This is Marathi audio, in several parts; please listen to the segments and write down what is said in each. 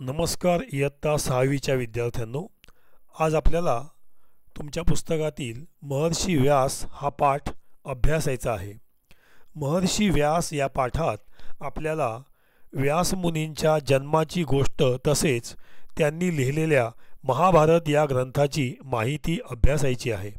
नमस्कार इयत्ता 6वीच्या विद्यार्थ्यांनो, आज आपल्याला तुमच्या पुस्तकातील महर्षी व्यास हा पाठ अभ्यासायचा आहे। महर्षी व्यास या पाठात आपल्याला व्यासमुनींच्या जन्माची गोष्ट तसेच त्यांनी लिहिलेल्या महाभारत या ग्रंथाची माहिती अभ्यासायची आहे।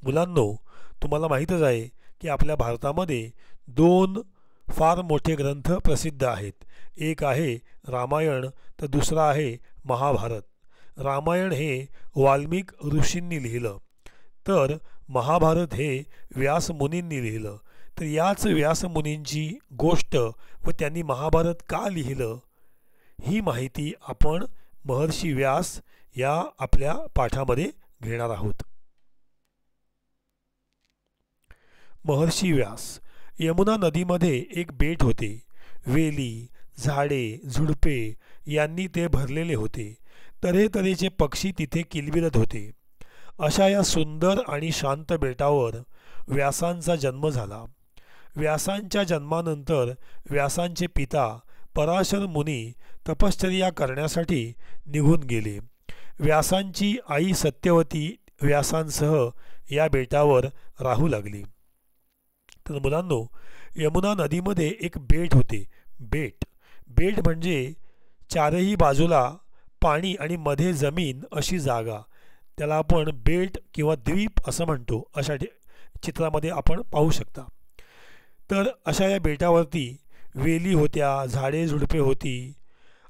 मुलांनो, तुम्हाला माहीतच आहे की आपल्या भारतामध्ये दोन फार मोठे ग्रंथ प्रसिद्ध आहेत। एक आहे रामायण तर दुसरा आहे महाभारत। रामायण हे वाल्मिक ऋषींनी लिहिलं, तर महाभारत हे व्यासमुनींनी लिहिलं। तर याच व्यासमुनींची गोष्ट व त्यांनी महाभारत का लिहिलं ही माहिती आपण महर्षी व्यास या आपल्या पाठामध्ये घेणार आहोत। महर्षी व्यास यमुना नदीमध्ये एक बेट होते। वेली, झाडे, झुडपे यांनी ते भरलेले होते। तऱ्हेतऱ्हेचे पक्षी तिथे किलबिलत होते। अशा या सुंदर आणि शांत बेटावर व्यासांचा जन्म झाला। व्यासांच्या जन्मानंतर व्यासांचे पिता पराशर मुनी तपश्चर्या करण्यासाठी निघून गेले। व्यासांची आई सत्यवती व्यासांसह या बेटावर राहू लागली। तर मुलांनो, यमुना नदीमध्ये एक बेट होते। बेट म्हणजे चारही बाजूला पाणी आणि मध्ये जमीन अशी जागा, त्याला आपण बेट किंवा द्वीप असं म्हणतो। अशा चित्रामध्ये आपण पाहू शकता। तर अशा या बेटावरती वेली होत्या, झाडे झुडपे होती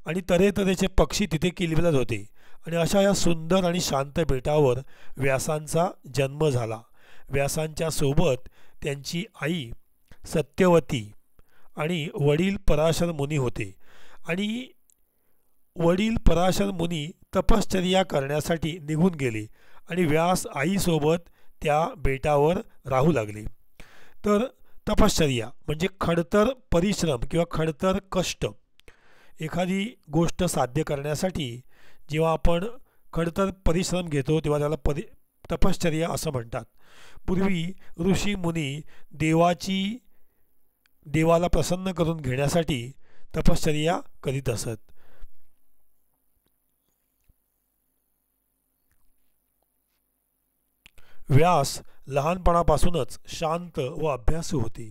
आणि तऱ्हेतऱ्हेचे पक्षी तिथे किलबिलत होते। आणि अशा या सुंदर आणि शांत बेटावर व्यासांचा जन्म झाला। व्यासांच्या सोबत त्यांची आई सत्यवती आणि वडील पराशर मुनी होते। आणि वडील पराशर मुनी तपश्चर्या करण्यासाठी निघून गेले आणि व्यास आईसोबत त्या बेटावर राहू लागले। तर तपश्चर्या म्हणजे खडतर परिश्रम किंवा खडतर कष्ट। एखादी गोष्ट साध्य करण्यासाठी जेव्हा आपण खडतर परिश्रम घेतो तेव्हा त्याला तपश्चर्या असं म्हणतात। पूर्वी ऋषी मुनी देवाला प्रसन्न करून घेण्यासाठी तपश्चर्या करीत असत। व्यास लहानपणापासूनच शांत व अभ्यासू होते।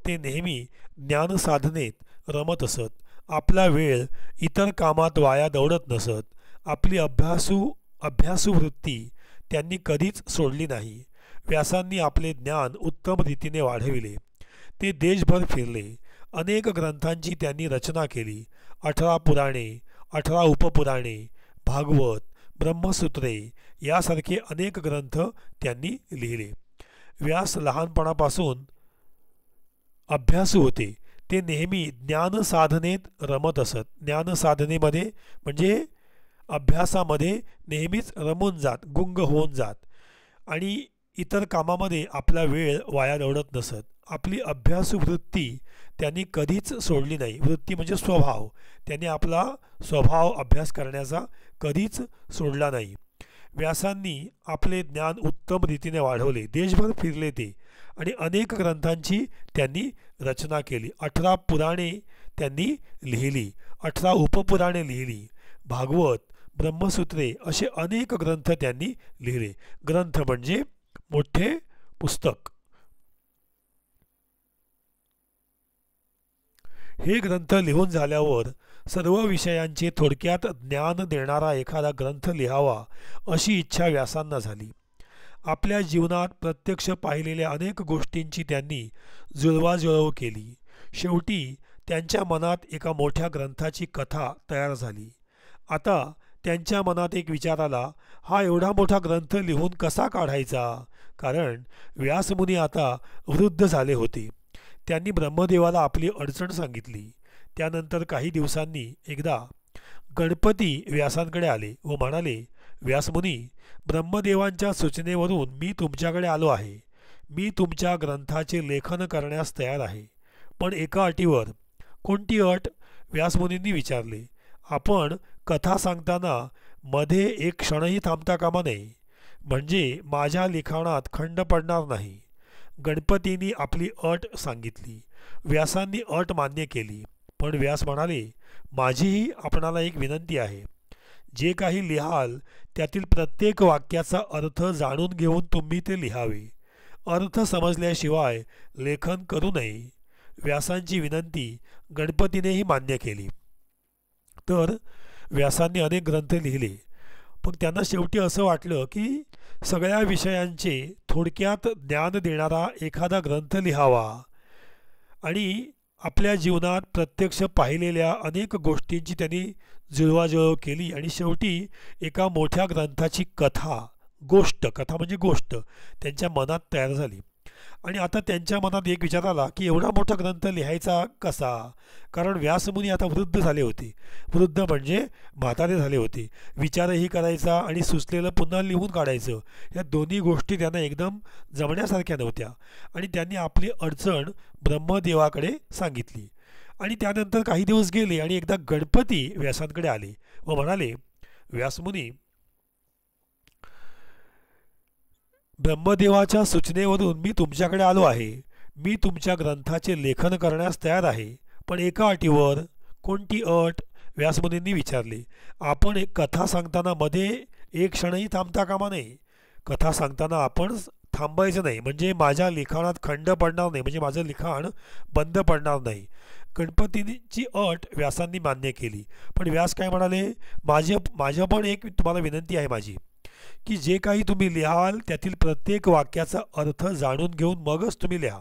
ते नेहमी ज्ञानसाधनेत रमत असत। आपला वेळ इतर कामात वाया दौडत नसत। आपली अभ्यासू वृत्ती त्यांनी कधीच सोडली नाही। व्यासांनी आपले ज्ञान उत्तम रीतीने वाढविले। ते देशभर फिरले। अनेक ग्रंथांची त्यांनी रचना केली। 18 पुराणे, 18 उपपुराणे, भागवत, ब्रह्मसूत्रे यासारखे अनेक ग्रंथ त्यांनी लिहिले। व्यास लहानपणापासून अभ्यासू होते। ते नेहमी ज्ञानसाधनेत रमत असत। ज्ञानसाधनेमध्ये म्हणजे अभ्यासामध्ये नेहमीच रमून जात, गुंग होऊन जात आणि इतर कामामध्ये आपला वेळ वाया दौडत नसत। आपली अभ्यासू वृत्ती त्यांनी कधीच सोडली नाही। वृत्ती म्हणजे स्वभाव। त्यांनी आपला स्वभाव अभ्यास करण्याचा कधीच सोडला नाही। व्यासांनी आपले ज्ञान उत्तम रीतीने वाढवले। देशभर फिरले ते आणि अनेक ग्रंथांची त्यांनी रचना केली। 18 पुराणे त्यांनी लिहिली, 18 उपपुराणे लिहिली, भागवत, ब्रह्मसूत्रे असे अनेक ग्रंथ त्यांनी लिहिले। ग्रंथ म्हणजे मोठे पुस्तक। हे ग्रंथ लिहून झाल्यावर सर्व विषयांचे थोडक्यात ज्ञान देणारा एखादा ग्रंथ लिहावा अशी इच्छा व्यासांना झाली। आपल्या जीवनात प्रत्यक्ष पाहिलेल्या अनेक गोष्टींची त्यांनी जुळवाजुळव केली। शेवटी त्यांच्या मनात एका मोठ्या ग्रंथाची कथा तयार झाली। आता त्यांच्या मनात एक विचार आला, हा एवढा मोठा ग्रंथ लिहून कसा काढायचा? कारण व्यासमुनी आता वृद्ध झाले होते। त्यांनी ब्रह्मदेवाला आपली अडचण सांगितली। त्यानंतर काही दिवसांनी एकदा गणपती व्यासांकडे आले व म्हणाले, व्यासमुनी, ब्रह्मदेवांच्या सूचनेवरून मी तुमच्याकडे आलो आहे। मी तुमच्या ग्रंथाचे लेखन करण्यास तयार आहे, पण एका अटीवर। कोणती अट? व्यासमुनींनी विचारले। आपण कथा सांगताना मध्ये एक क्षणही थांबता कामा नये, म्हणजे माझ्या लिखाणात खंड पडणार नाही। गणपतींनी आपली अट सांगितली। व्यासांनी अट मान्य केली, पण व्यास म्हणाले, माझीही आपणाला एक विनंती आहे. जे काही लिहाल त्यातील प्रत्येक वाक्याचा अर्थ जाणून घेऊन तुम्ही ते लिहावे. अर्थ समजल्याशिवाय लेखन करू नये. व्यासांची विनंती गणपतीनेही मान्य केली. तर व्यासांनी अनेक ग्रंथ लिहिले, पण त्यांना शेवटी असं वाटलं की सगळ्या विषयांचे थोडक्यात ज्ञान देणारा एखादा ग्रंथ लिहावा आणि आपल्या जीवनात प्रत्यक्ष पाहिलेल्या अनेक गोष्टींची त्यांनी जुळवाजुळव केली आणि शेवटी एका मोठ्या ग्रंथाची कथा म्हणजे गोष्ट त्यांच्या मनात तयार झाली. आणि आता त्यांच्या मनात एक विचार आला की एवढा मोठा ग्रंथ लिहायचा कसा, कारण व्यासमुनी आता वृद्ध झाले होते. वृद्ध म्हणजे म्हातारे झाले होते. विचारही करायचा आणि सुचलेलं पुन्हा लिहून काढायचं, या दोन्ही गोष्टी त्यांना एकदम जमण्यासारख्या नव्हत्या. आणि त्यांनी आपली अडचण ब्रह्मदेवाकडे सांगितली. आणि त्यानंतर काही दिवस गेले आणि एकदा गणपती व्यासांकडे आले व म्हणाले, व्यासमुनी, ब्रह्मदेवाच्या सूचनेवरून मी तुमच्याकडे आलो आहे. मी तुमच्या ग्रंथाचे लेखन करण्यास तयार आहे, पण एका अटीवर. कोणती अट? व्यासमुनींनी विचारले. आपण एक कथा सांगताना मध्ये एक क्षणही थांबता कामा नये. कथा सांगताना आपण थांबायचं नाही, म्हणजे माझ्या लिखाणात खंड पडणार नाही, म्हणजे माझं लिखाण बंद पडणार नाही. गणपतीची अट व्यासांनी मान्य केली. पण व्यास काय म्हणाले, माझ्या पण एक तुम्हाला विनंती आहे माझी, की जे काही तुम्ही लिहाल त्यातील प्रत्येक वाक्याचा अर्थ जाणून घेऊन मगच तुम्ही लिहा.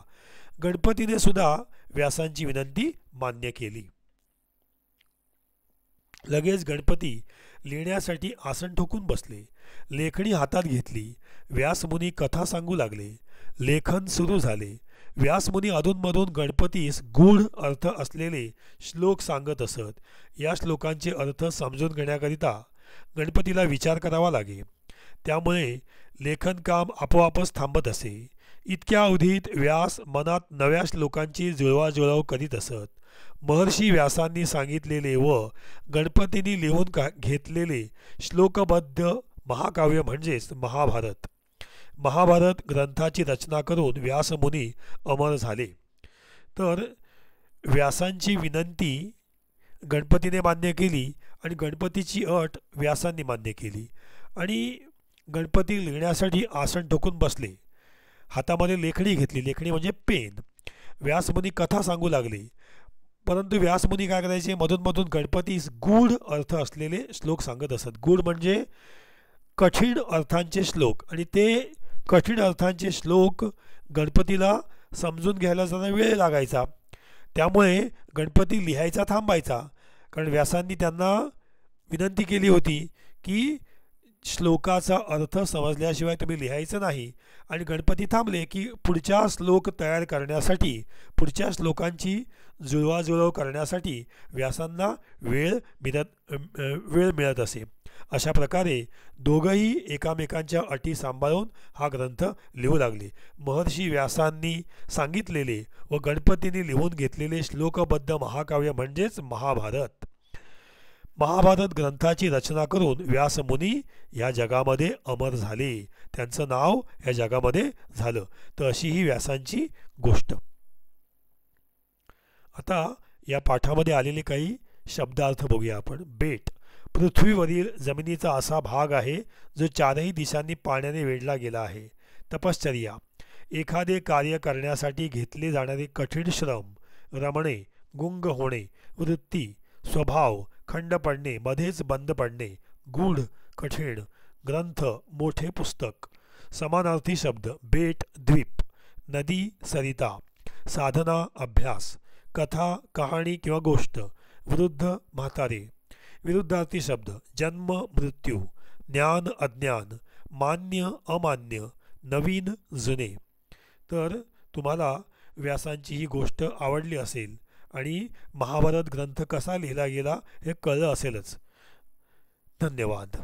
गणपतीने सुद्धा व्यासांची विनंती मान्य केली. लगेच गणपती लिहिण्यासाठी आसन ठोकून बसले. लेखणी हातात घेतली. व्यासमुनी कथा सांगू लागले. लेखन सुरू झाले. व्यासमुनी अधूनमधून गणपतीस गूढ अर्थ असलेले श्लोक सांगत असत. या श्लोकांचे अर्थ समजून घेण्याकरिता गणपतीला विचार करावा लागे. त्यामुळे लेखनकाम आपोआपच थांबत असे. इतक्या अवधीत व्यास मनात नव्या श्लोकांची जुळवाजुळव करीत असत. महर्षी व्यासांनी सांगितलेले व गणपतींनी लिहून घेतलेले श्लोकबद्ध महाकाव्य म्हणजेच महाभारत. महाभारत ग्रंथाची रचना करून व्यासमुनी अमर झाले. तर व्यासांची विनंती गणपतीने मान्य केली आणि गणपतीची अट व्यासांनी मान्य केली. आणि गणपती लिहिण्यासाठी आसन ठोकून बसले. हातामध्ये लेखणी घेतली. लेखणी म्हणजे पेन. व्यासमुनी कथा सांगू लागले. परंतु व्यासमुनी काय करायचे, मधून गणपतीस गूढ अर्थ असलेले श्लोक सांगत असत. गूढ म्हणजे कठीण अर्थांचे श्लोक, आणि ते कठीण अर्थांचे श्लोक गणपतीला समजून घ्यायला जरा वेळ लागायचा. त्यामुळे गणपती लिहायचा थांबायचा, कारण व्यासांनी त्यांना विनंती केली होती की श्लोकाचा अर्थ समजल्याशिवाय तुम्ही लिहायचं नाही. आणि गणपती थांबले की पुढच्या श्लोक तयार करण्यासाठी, पुढच्या श्लोकांची जुळवाजुळव करण्यासाठी व्यासांना वेळ मिळत असे. अशा प्रकारे दोघंही एकामेकांच्या अटी सांभाळून हा ग्रंथ लिहू लागले. महर्षी व्यासांनी सांगितलेले व गणपतींनी लिहून घेतलेले श्लोकबद्ध महाकाव्य म्हणजेच महाभारत. महाभारत ग्रंथाची रचना करून व्यासमुनी या जगामध्ये अमर झाले. त्यांचं नाव या जगामध्ये झालं. तर अशी ही व्यासांची गोष्ट. आता या पाठामध्ये आलेले काही शब्दार्थ बघूया आपण. बेट, पृथ्वीवरील जमिनीचा असा भाग आहे जो चारही दिशांनी पाण्याने वेढला गेला आहे. तपश्चर्या, एखादे कार्य करण्यासाठी घेतले जाणारे कठीण श्रम. रमणे, गुंग होणे. वृत्ती, स्वभाव, खंड पडणे, मध्येच बंद पडणे. गूढ, कठीण. ग्रंथ, मोठे पुस्तक. समानार्थी शब्द. बेट, द्वीप. नदी, सरिता. साधना, अभ्यास. कथा, कहाणी किंवा गोष्ट. वृद्ध, म्हातारे. विरुद्धार्थी शब्द. जन्म, मृत्यू. ज्ञान, अज्ञान. मान्य, अमान्य. नवीन, जुने. तर तुम्हाला व्यासांची ही गोष्ट आवडली असेल आणि महाभारत ग्रंथ कसा लिहिला गेला हे कळलं असेलच. धन्यवाद.